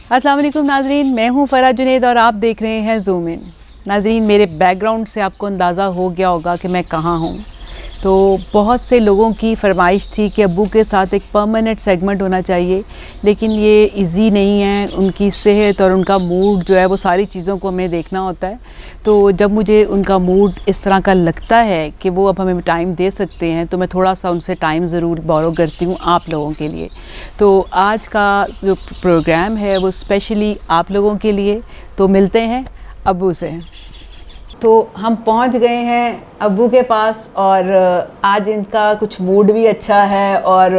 अस्सलाम वालेकुम नाजरीन, मैं हूँ फ़रा जुनैद और आप देख रहे हैं ज़ूम इन। नाजरीन, मेरे बैकग्राउंड से आपको अंदाज़ा हो गया होगा कि मैं कहाँ हूँ। तो बहुत से लोगों की फरमाइश थी कि अब्बू के साथ एक परमानेंट सेगमेंट होना चाहिए, लेकिन ये इजी नहीं है। उनकी सेहत और उनका मूड जो है वो सारी चीज़ों को हमें देखना होता है। तो जब मुझे उनका मूड इस तरह का लगता है कि वो अब हमें टाइम दे सकते हैं, तो मैं थोड़ा सा उनसे टाइम ज़रूर बोरो करती हूँ आप लोगों के लिए। तो आज का जो प्रोग्राम है वो स्पेशली आप लोगों के लिए। तो मिलते हैं अब्बू से। तो हम पहुंच गए हैं अब्बू के पास और आज इनका कुछ मूड भी अच्छा है और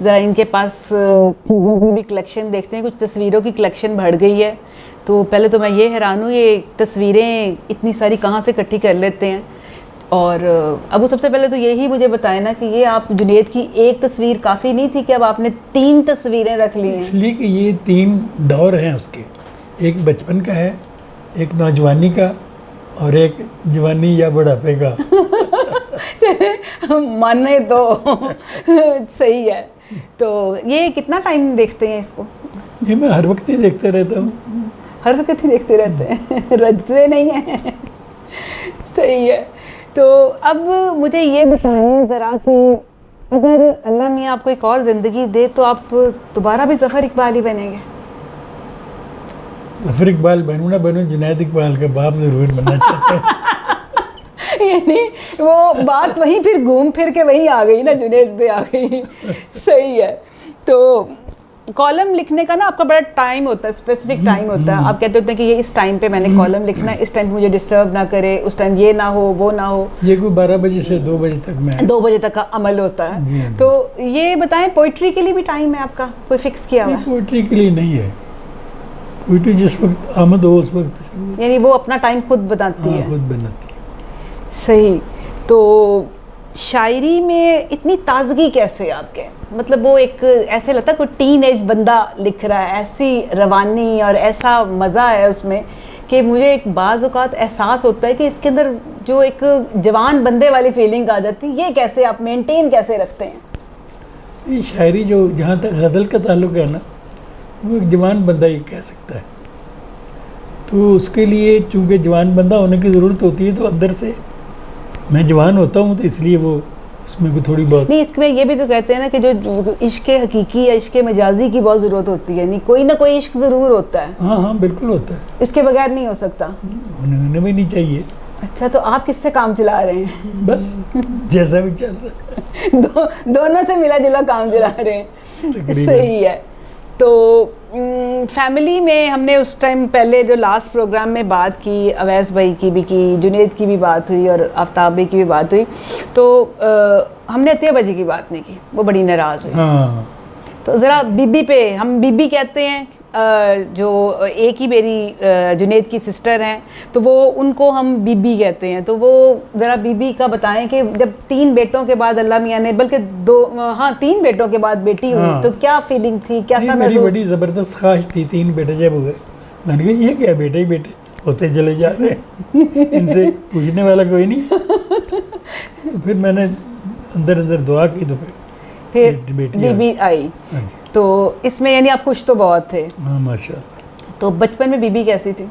ज़रा इनके पास चीज़ों की भी कलेक्शन देखते हैं। कुछ तस्वीरों की कलेक्शन बढ़ गई है। तो पहले तो मैं ये हैरान हूँ, ये तस्वीरें इतनी सारी कहाँ से इकट्ठी कर लेते हैं। और अब्बू, सबसे पहले तो यही मुझे बताएं ना कि ये आप जुनैद की एक तस्वीर काफ़ी नहीं थी कि अब आपने 3 तस्वीरें रख ली हैं? इसलिए कि ये 3 दौर हैं उसके। एक बचपन का है, एक नौजवानी का और एक जवानी या बुढ़ापे का। माने तो सही है। तो ये कितना टाइम देखते हैं इसको? ये मैं हर वक्त ही देखते रहता हूँ। हर वक्त ही देखते रहते हैं, रजते नहीं हैं। सही है। तो अब मुझे ये बताएं ज़रा कि अगर अल्लाह मियाँ आपको एक और ज़िंदगी दे तो आप दोबारा भी ज़फ़र इकबाल ही बनेंगे? ज़फ़र इकबाल बनूँ ना बनूँ, जुनैद इकबाल का बाप ज़रूर बनना चाहता है। यानी वो बात वहीं फिर घूम फिर के वहीं आ गई ना, जुनैद पे आ गई। सही है। तो कॉलम लिखने का ना आपका बड़ा टाइम होता है, स्पेसिफिक टाइम होता है। आप कहते होते हैं कि ये इस टाइम पे मैंने कॉलम लिखना है, इस टाइम पे मुझे डिस्टर्ब ना करे, उस टाइम ये ना हो वो ना हो। ये कोई 12 बजे से 2 बजे तक मैं 2 बजे तक का अमल होता है। तो ये बताएं, पोइट्री के लिए भी टाइम है आपका कोई फिक्स किया हुआ है? पोइट्री के लिए नहीं है। पोइट्री जिस वक्त आमद हो उस वक्त, यानी वो अपना टाइम खुद बनाती है? खुद बनाती है। सही। तो शायरी में इतनी ताजगी कैसे आपके? मतलब वो एक ऐसे लगता है कोई टीन एज बंदा लिख रहा है, ऐसी रवानी और ऐसा मज़ा है उसमें कि मुझे एक बाज़ औक़ात एहसास होता है कि इसके अंदर जो एक जवान बंदे वाली फीलिंग आ जाती है। ये कैसे आप मेंटेन कैसे रखते हैं? ये शायरी जो जहाँ तक गज़ल का ताल्लुक़ है ना, वो एक जवान बंदा ही कह सकता है। तो उसके लिए चूँकि जवान बंदा होने की ज़रूरत होती है, तो अंदर से मैं जवान होता हूँ, तो इसलिए वो उसमें भी थोड़ी बहुत नहीं। इसमें ये भी तो कहते हैं ना कि जो इश्क हकीकी या इश्क मजाजी की बहुत ज़रूरत होती है, नहीं कोई ना कोई इश्क ज़रूर होता है। हाँ हाँ बिल्कुल होता है, इसके बगैर नहीं हो सकता। होने भी नहीं चाहिए। अच्छा, तो आप किससे काम चला रहे हैं? बस जैसा भी चल रहा है। दोनों से मिला जुला काम चला रहे हैं। सही है। तो फैमिली में हमने उस टाइम पहले जो लास्ट प्रोग्राम में बात की, अवैस भाई की भी की, जुनैद की भी बात हुई और आफ्ताब भाई की भी बात हुई। तो हमने अतिया बाजी की बात नहीं की, वो बड़ी नाराज़ हुई। हाँ। तो ज़रा बीबी पे, हम बीबी कहते हैं, जो एक ही मेरी जुनैद की सिस्टर हैं, तो वो उनको हम बीबी कहते हैं। तो वो ज़रा बीबी का बताएं कि जब 3 बेटों के बाद अल्लाह मियाँ ने, बल्कि 3 बेटों के बाद बेटी हुई, तो क्या फीलिंग थी, क्या सा महसूस? बड़ी ज़बरदस्त ख्वाहिश थी। 3 बेटे जब हुए, मैंने कहा ये क्या बेटे ही बेटे होते चले जा रहे हैं, इनसे पूछने वाला कोई नहीं। तो फिर मैंने अंदर अंदर दुआ की, तो फिर बीबी आई। तो इसमें यानी आप खुश तो बहुत थे? हाँ माशाल्लाह। तो बचपन में बीबी कैसी थी?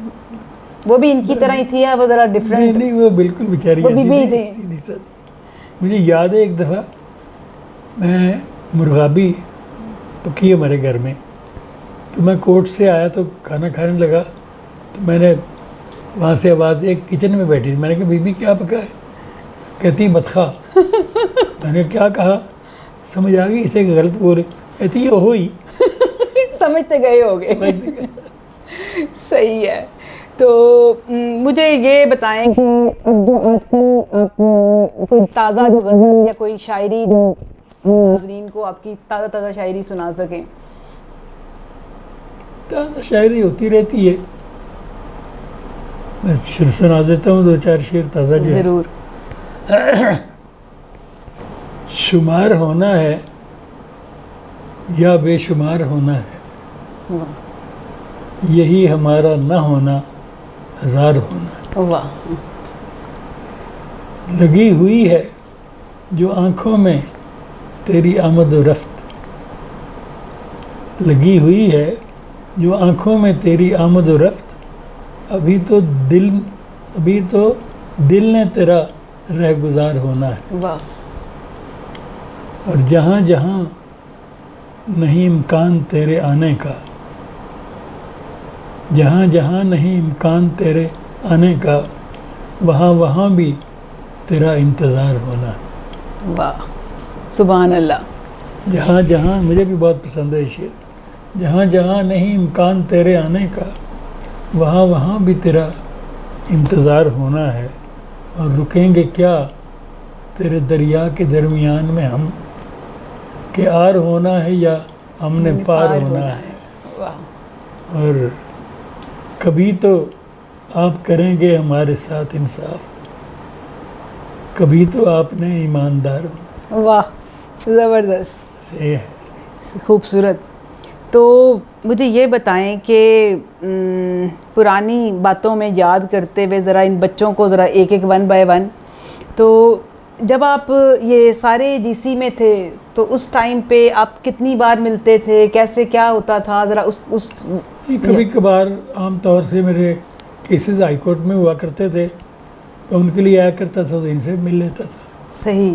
वो भी इनकी तरह ही थी या वो ज़रा डिफरेंट? नहीं, वो बिल्कुल बेचारी वो बीबी थी। सीधी सादी। मुझे याद है एक दफ़ा मैं मुर्गाबी पकी हमारे घर में, तो मैं कोर्ट से आया तो खाना खाने लगा, तो मैंने वहाँ से आवाज़, एक किचन में बैठी थी, मैंने कहा बीबी क्या पका है? कहती मत खा। मैंने क्या कहा, समझ आ गई इसे गलत बोल, कहती ये हो ही। समझते गए होगे। सही है। तो मुझे ये बताएं कि अब जो आजकल आप कोई ताज़ा जो गज़ल या कोई शायरी जो नाज़रीन को आपकी ताज़ा शायरी सुना सकें? ताज़ा शायरी होती रहती है, मैं शेर सुना देता हूँ 2-4 शेर ताज़ा जो ज़रूर। शुमार होना है या बेशुमार होना है, यही हमारा न होना हज़ार होना। वाह। लगी हुई है जो आँखों में तेरी आमद व रफ्त, लगी हुई है जो आंखों में तेरी आमद व रफ्त, अभी तो दिल ने तेरा रहगुजार होना है। वाह। और जहाँ जहाँ नहीं इम्कान तेरे आने का, जहाँ जहाँ नहीं इम्कान तेरे आने का, वहाँ वहाँ भी तेरा इंतज़ार होना है। वाह, सुभान अल्लाह। जहाँ जहाँ, मुझे भी बहुत पसंद है ये शेर, जहाँ जहाँ नहीं इम्कान तेरे आने का, वहाँ वहाँ भी तेरा इंतज़ार होना है। और रुकेंगे क्या तेरे दरिया के दरमियान में हम, कि आर होना है या हमने पार होना है। वाह। और कभी तो आप करेंगे हमारे साथ इंसाफ, कभी तो आपने ईमानदार होना। वाह, ज़बरदस्त, से है। खूबसूरत। तो मुझे ये बताएं कि पुरानी बातों में याद करते हुए ज़रा इन बच्चों को ज़रा एक एक वन बाय वन, तो जब आप ये सारे जीसी में थे तो उस टाइम पे आप कितनी बार मिलते थे, कैसे क्या होता था, ज़रा उस कभी कभार आम तौर से मेरे केसेस हाई कोर्ट में हुआ करते थे, तो उनके लिए आया करता था, तो इनसे मिल लेता था। सही,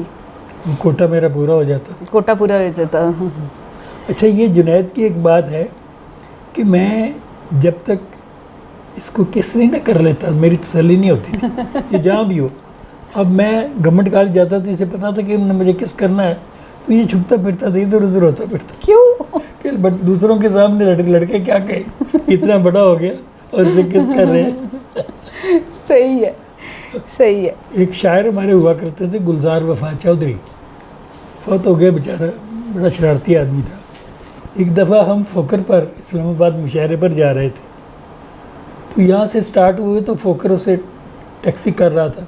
कोटा मेरा पूरा हो जाता। कोटा पूरा हो जाता। अच्छा, ये जुनैद की एक बात है कि मैं जब तक इसको किस नहीं ना कर लेता, मेरी तसल्ली नहीं होती थी। ये जहाँ भी हो, अब मैं गवर्नमेंट कॉलेज जाता था, इसे पता था कि मुझे किस करना है, तो ये छुपता फिरता था, इधर उधर होता फिरता। क्यों? कि बट दूसरों के सामने लड़के क्या कहे, इतना बड़ा हो गया और इसे किस कर रहे हैं। सही है, सही है। एक शायर हमारे हुआ करते थे, गुलजार वफा चौधरी, फौत हो गया बेचारा, बड़ा शरारती आदमी था। एक दफ़ा हम फोकर पर इस्लामाबाद मुशायरे पर जा रहे थे, तो यहाँ से स्टार्ट हुए तो फोकर से टैक्सी कर रहा था,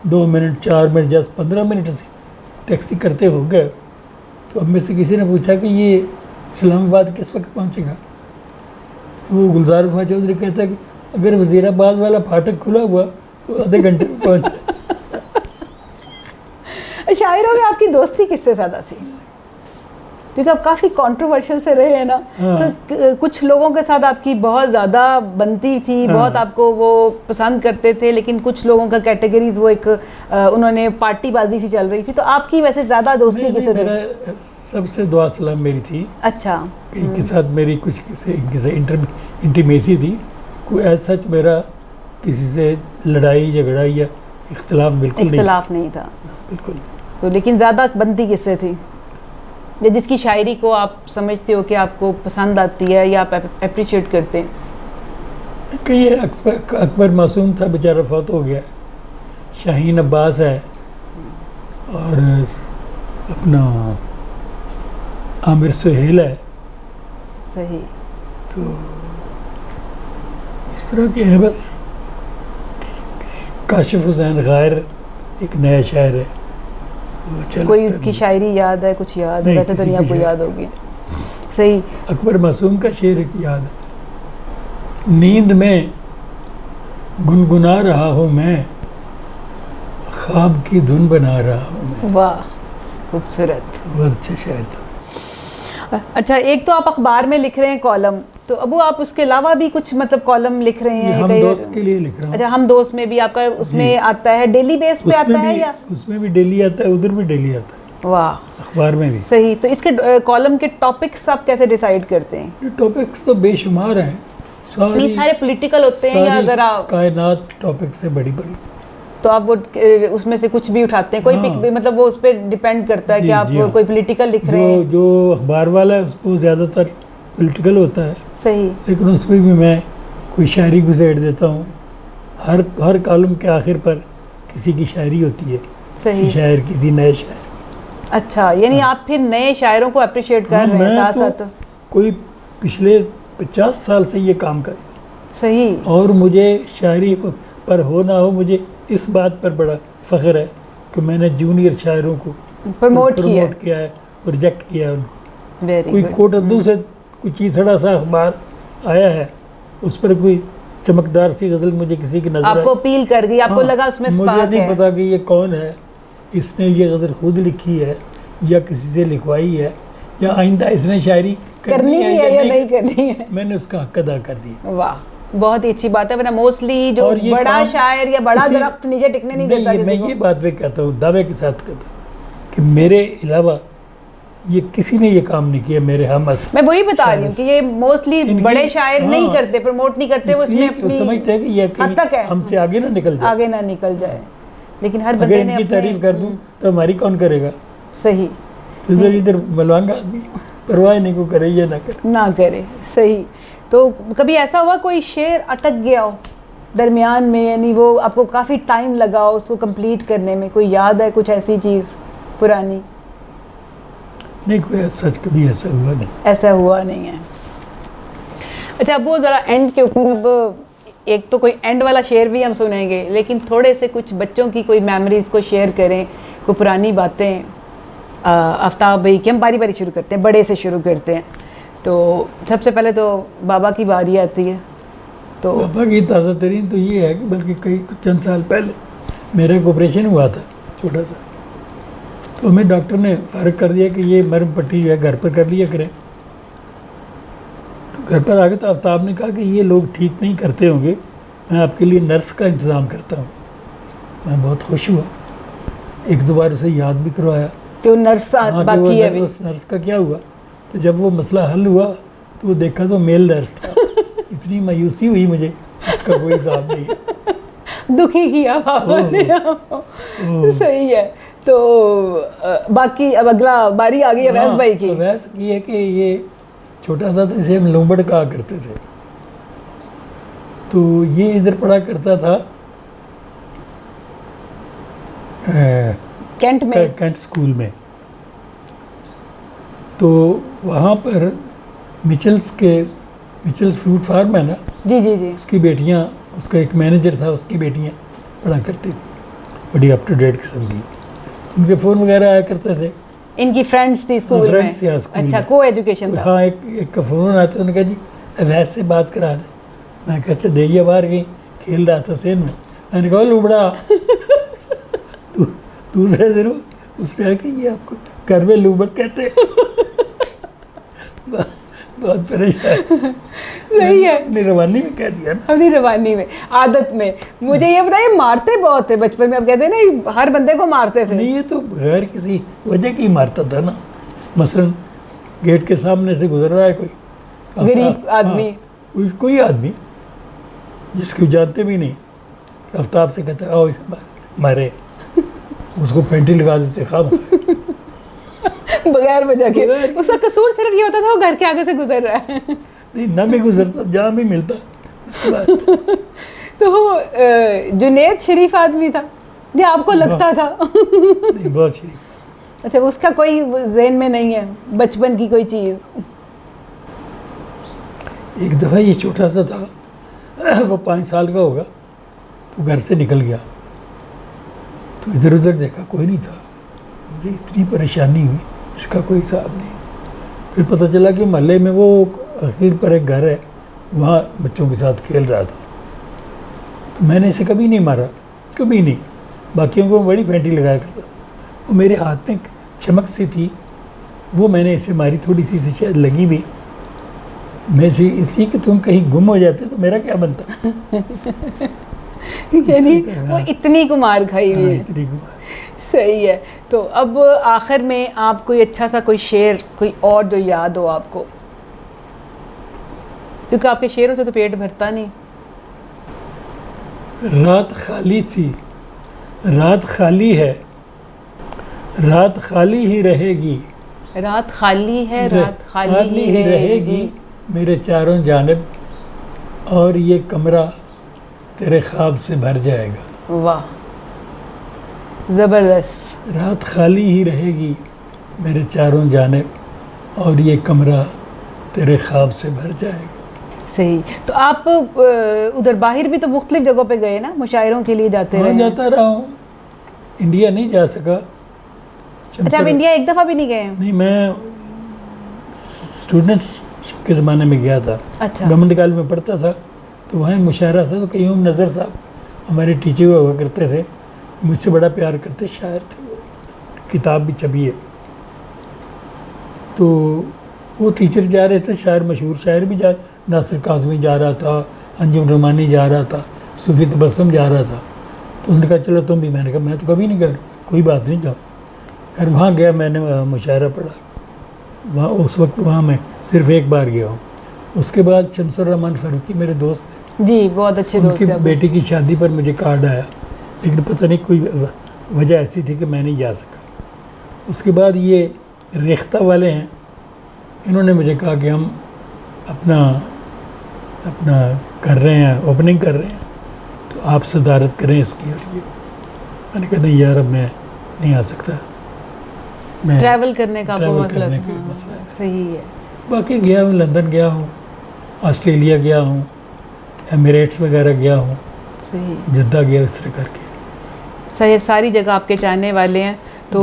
2 मिनट 4 मिनट 10 15 मिनट से टैक्सी करते हो गए। तो हम में से किसी ने पूछा कि ये इस्लामाबाद किस वक्त पहुँचेगा, तो वो गुलजार वफा चौधरी कहता है कि अगर वज़ीराबाद वाला फाटक खुला हुआ तो आधे घंटे में पहुँच। शायरों में आपकी दोस्ती किससे ज़्यादा थी? क्योंकि आप काफ़ी कंट्रोवर्शियल से रहे हैं ना, हाँ। तो कुछ लोगों के साथ आपकी बहुत ज़्यादा बनती थी, हाँ। बहुत आपको वो पसंद करते थे, लेकिन कुछ लोगों का कैटेगरीज वो एक उन्होंने पार्टीबाजी सी चल रही थी। तो आपकी वैसे ज़्यादा दोस्ती किससे थी? मेरा सबसे दुआ सलाम मेरी थी। अच्छा। इनके साथ मेरी कुछ किसी इंटीमेसी थी, कोई ऐसा सच मेरा किसी से लड़ाई झगड़ा या इख्तलाफ बिल्कुल इख्तलाफ नहीं था। बिल्कुल। तो लेकिन ज़्यादा बनती किससे थी, या जिसकी शायरी को आप समझते हो कि आपको पसंद आती है या आप अप्रिशिएट करते हैं? कि ये अकबर मासूम था, बेचारा फौत हो गया। शाहीन अब्बास है, और अपना आमिर सुहेल है। सही। तो इस तरह के हैं बस। काशिफ हुसैन गैर एक नया शायर है, वो चल कोई की शायरी याद है, कुछ याद है? नहीं, वैसे तो किसी नहीं की आपको शायरी। याद होगी। सही। अकबर मासूम का शेर एक याद है, नींद में गुनगुना रहा हूँ मैं, ख्वाब की धुन बना रहा हूँ मैं। वाह, खूबसूरत। बहुत अच्छा शायर था। अच्छा, एक तो आप अखबार में लिख रहे हैं कॉलम, तो अबू आप उसके अलावा भी कुछ मतलब कॉलम लिख रहे ये हैं? हम कई- दोस्त के लिए लिख रहा हूँ। अच्छा, हम दोस्त में भी आपका उसमें आता है, डेली बेस पे आता है या? उसमें भी डेली आता है, उधर भी डेली आता है, वाह, अखबार में भी। सही। तो इसके कॉलम के टॉपिक्स आप कैसे डिसाइड करते हैं? ये टॉपिक्स तो बेशुमार हैं, नहीं, सारे पॉलिटिकल होते हैं या सारी ज़रा? कायनात टॉपिक से बड़ी बड़ी। तो आप वो उसमें से कुछ भी उठाते हैं? कोई हाँ। पिक मतलब वो उस पर डिपेंड करता है जी, कि आप जी हाँ। कोई पॉलिटिकल लिख रहे हैं? जो अखबार वाला है उसको ज़्यादातर पॉलिटिकल होता है, सही। लेकिन उसमें भी मैं कोई शायरी गुज़ार देता हूँ। हर कॉलम के आखिर पर किसी की शायरी होती है, सही। किसी शायर, किसी नए शायर। अच्छा, यानी आप फिर नए शायरों को अप्रिशिएट कर रहे हैं मैं साथ तो साथ? कोई पिछले 50 साल से ये काम कर, सही। और मुझे शायरी पर हो ना हो, मुझे इस बात पर बड़ा फ़ख्र है कि मैंने जूनियर शायरों को प्रमोट किया। किया है, प्रोजेक्ट किया है उनको। वेरी कोई गुड। कोट अद्दू से कोई चीथड़ा सा अखबार आया है, उस पर कोई चमकदार सी गज़ल मुझे किसी की नज़र आपको अपील कर गई, आपको लगा उसमें मुझे स्पार्क नहीं है? पता कि ये कौन है, इसने ये गज़ल खुद लिखी है या किसी से लिखवाई है, या आइंदा इसने शायरी करनी भी है या नहीं करनी है। मैंने उसका हक अदा कर दिया। वाह, बहुत ही अच्छी बात है। वरना मोस्टली जो और ये बड़ा काम शायर या बड़ा दरख्त नीचे टिकने नहीं देता मैं किसी को। ये बात भी कहता हूँ, दावे के साथ कहता हूँ कि मेरे अलावा ये किसी ने ये काम नहीं किया, मेरे हम मैं वही बता रही हूँ कि ये मोस्टली बड़े शायर नहीं करते, प्रमोट नहीं करते, वो इसमें अपनी समझते हैं कि ये हद तक है, हमसे आगे ना निकल जाए, आगे ना निकल जाए। लेकिन हर अगर बंदे ने इनकी अपने तारीफ कर दूँ तो हमारी कौन करेगा। सही इधर इधर मलवांगा आदमी, परवाह नहीं को करे या ना करे। ना करे, सही। तो कभी ऐसा हुआ कोई शेर अटक गया हो दरमियान में, यानी वो आपको काफ़ी टाइम लगा हो उसको कंप्लीट करने में, कोई याद है कुछ ऐसी चीज़ पुरानी? नहीं, कोई सच कभी ऐसा हुआ नहीं। ऐसा हुआ नहीं है। अच्छा, अब वो ज़रा एंड के ऊपर, अब एक तो कोई एंड वाला शेर भी हम सुनेंगे, लेकिन थोड़े से कुछ बच्चों की कोई मेमोरीज़ को शेयर करें, कोई पुरानी बातें। आफ्ताब भाई की हम बारी बारी शुरू करते हैं, बड़े से शुरू करते हैं। तो सबसे पहले तो बाबा की बारी आती है। तो पापा की ताज़ा तरीन तो ये है कि बल्कि कई चंद साल पहले मेरा एक ऑपरेशन हुआ था छोटा सा, तो हमें डॉक्टर ने फ़र्क कर दिया कि ये मरहम पट्टी जो है घर पर कर लिया करें। तो घर पर आके तो आफ्ताब ने कहा कि ये लोग ठीक नहीं करते होंगे, मैं आपके लिए नर्स का इंतज़ाम करता हूँ। मैं बहुत खुश हुआ, एक दो बार उसे याद भी करवाया कि वो नर्स बाकी है अभी। उस नर्स का क्या हुआ, तो जब वो मसला हल हुआ तो वो देखा तो मेल नर्स था। इतनी मायूसी हुई मुझे, इसका कोई हिसाब नहीं है। दुखी किया बाबा ने आपको। सही है। तो बाकी अब अगला बारी आ गई अवैस भाई की। अवैस की है कि ये छोटा था तो इसे हम लोमड़ कहा करते थे। तो ये इधर पढ़ा करता था कैंट में, कैंट स्कूल में। तो वहाँ पर मिचल्स फ्रूट फार्म है ना, जी जी जी, उसकी बेटियाँ, उसका एक मैनेजर था, उसकी बेटियाँ पढ़ा करती थी, बड़ी अप टू डेट किस्म की। उनके फ़ोन वगैरह आया करते थे। इनकी फ्रेंड्स थी स्कूल में? फ्रेंड्स थी, हाँ, स्कूल अच्छा, में। को एजुकेशन था। हाँ, एक का फ़ोन आता, उन्होंने कहा जी अवैस से बात करा दे। मैं कहा अच्छा, देगिया बाहर गई, खेल रहा था सेन में। मैंने कहा लुबड़ा। दूसरे दिन उसने कहा कि ये आपको घर में लुबड़ कहते हैं। बहुत परेशान। सही है, अपनी रवानी में कह दिया ना, अपनी रवानी में, आदत में। मुझे ये बताइए, मारते बहुत थे बचपन में, अब कहते हैं ना हर बंदे को मारते थे। नहीं ये तो गैर किसी वजह की मारता था ना। मसलन गेट के सामने से गुजर रहा है कोई गरीब आदमी, कोई आदमी जिसको जानते भी नहीं, आफ्ताब से कहता आओ इसे मारे, उसको पेंटी लगा देते खाम। बगैर वजह के। उसका कसूर सिर्फ ये होता था वो घर के आगे से गुजर रहा है। नहीं, ना भी गुजरता, जहाँ भी मिलता उसके बाद। तो जुनेद शरीफ आदमी था या आपको लगता था? नहीं, बहुत शरीफ। अच्छा, उसका कोई ज़हन में नहीं है बचपन की कोई चीज़? एक दफ़ा ये छोटा सा था, वो 5 साल का होगा, तो घर से निकल गया। तो इधर उधर देखा, कोई नहीं था। मुझे इतनी परेशानी हुई, इसका कोई हिसाब नहीं। फिर पता चला कि मोहल्ले में वो आखिर पर एक घर है, वहाँ बच्चों के साथ खेल रहा था। तो मैंने इसे कभी नहीं मारा, कभी नहीं। बाकियों को बड़ी फेंटी लगाया करता। वो मेरे हाथ में चमक सी थी, वो मैंने इसे मारी, थोड़ी सी इसे शायद लगी भी। मैं इसलिए कि तुम कहीं गुम हो जाते तो मेरा क्या बनता। यानी वो इतनी कुमार खाई हुई है। इतनी कुमार। सही है। तो अब आखिर में आप कोई अच्छा सा कोई शेर, कोई और जो याद हो आपको, क्योंकि आपके शेरों से तो पेट भरता नहीं। रात खाली थी, रात खाली है, रात खाली ही रहेगी, रात खाली है, रात खाली ही रहेगी, मेरे चारों जानिब, और ये कमरा तेरे ख्वाब से भर जाएगा। वाह, ज़बरदस्त। रात खाली ही रहेगी मेरे चारों जानिब, और ये कमरा तेरे ख्वाब से भर जाएगा। सही। तो आप उधर बाहर भी तो मुख्तलिफ जगहों पे गए ना, मुशायरों के लिए जाते रहे? जाता रहा हूँ, इंडिया नहीं जा सका। अच्छा, आप इंडिया एक दफ़ा भी नहीं गए? नहीं, मैं स्टूडेंट्स के ज़माने में गया था। अच्छा। गवर्नमेंट कॉलेज में पढ़ता था, तो वहाँ मुशायरा था। तो कयूम नज़र साहब हमारे टीचर हुआ करते थे, मुझसे बड़ा प्यार करते, शायर थे, किताब भी छपी है। तो वो टीचर जा रहे थे, शायर मशहूर शायर भी जा, नासिर काज़मी जा रहा था, अंजुम रमानी जा रहा था, सूफी तबस्सुम जा रहा था। तो उन्होंने कहा चलो तुम भी। मैंने कहा मैं तो कभी नहीं कर, कोई बात नहीं, जाओ। फिर वहाँ गया, मैंने मुशायरा पढ़ा वहाँ। उस वक्त वहाँ मैं सिर्फ एक बार गया हूँ। उसके बाद शमसुर रहमान फ़ारूकी मेरे दोस्त थे, जी, बहुत अच्छे दोस्त उनकी हैं आपके। बेटी की शादी पर मुझे कार्ड आया, लेकिन पता नहीं कोई वजह ऐसी थी कि मैं नहीं जा सका। उसके बाद ये रेख्ता वाले हैं, इन्होंने मुझे कहा कि हम अपना कर रहे हैं, ओपनिंग कर रहे हैं, तो आप सदारत करें इसकी। और ये मैंने कहा नहीं यार, अब मैं नहीं आ सकता। मैं ट्रैवल करने का आपको ट्रैवल मतलब, करने का हाँ, मसला है। सही है। बाकी गया हूँ, लंदन गया हूँ, ऑस्ट्रेलिया गया हूँ, एमिरेट्स वगैरह गया हूँ, सही जद्दा गया, इस तरह करके। सही, सारी जगह आपके चाहने वाले हैं। तो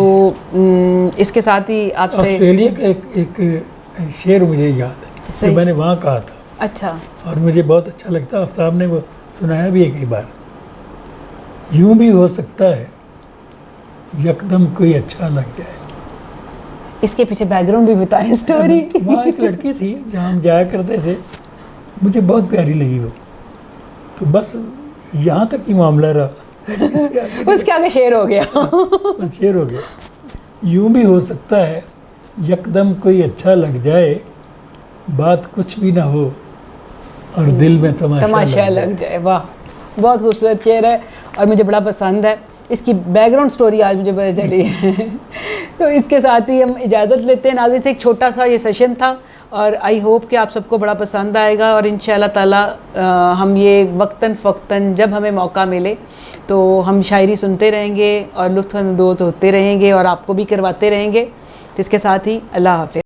इसके साथ ही आपसे, ऑस्ट्रेलिया का एक शेर मुझे याद है कि सही। मैंने वहाँ कहा था अच्छा, और मुझे बहुत अच्छा लगता है। आफ्ताब ने वो सुनाया भी है कई बार। यूं भी हो सकता है यकदम कोई अच्छा लग जाए। इसके पीछे बैकग्राउंड भी बताएं, स्टोरी। वहाँ एक लड़की थी जहाँ हम जाया करते थे, मुझे बहुत प्यारी लगी वो। तो बस यहाँ तक ही मामला रहा, इसके आगे उसके आगे शेर हो गया। बस शेर हो गया। यूं भी हो सकता है यकदम कोई अच्छा लग जाए, बात कुछ भी ना हो और दिल में तमाशा लग जाए। वाह, बहुत खूबसूरत शेर है और मुझे बड़ा पसंद है। इसकी बैकग्राउंड स्टोरी आज मुझे पता चली है। तो इसके साथ ही हम इजाज़त लेते हैं। नाज़रीन से एक छोटा सा ये सेशन था और आई होप कि आप सबको बड़ा पसंद आएगा। और इंशाअल्लाह ताला हम ये वक्तन फ़क्तन जब हमें मौका मिले तो हम शायरी सुनते रहेंगे और लुत्फ़ अंदोज़ होते रहेंगे और आपको भी करवाते रहेंगे। तो इसके साथ ही अल्लाह हाफ़िज़।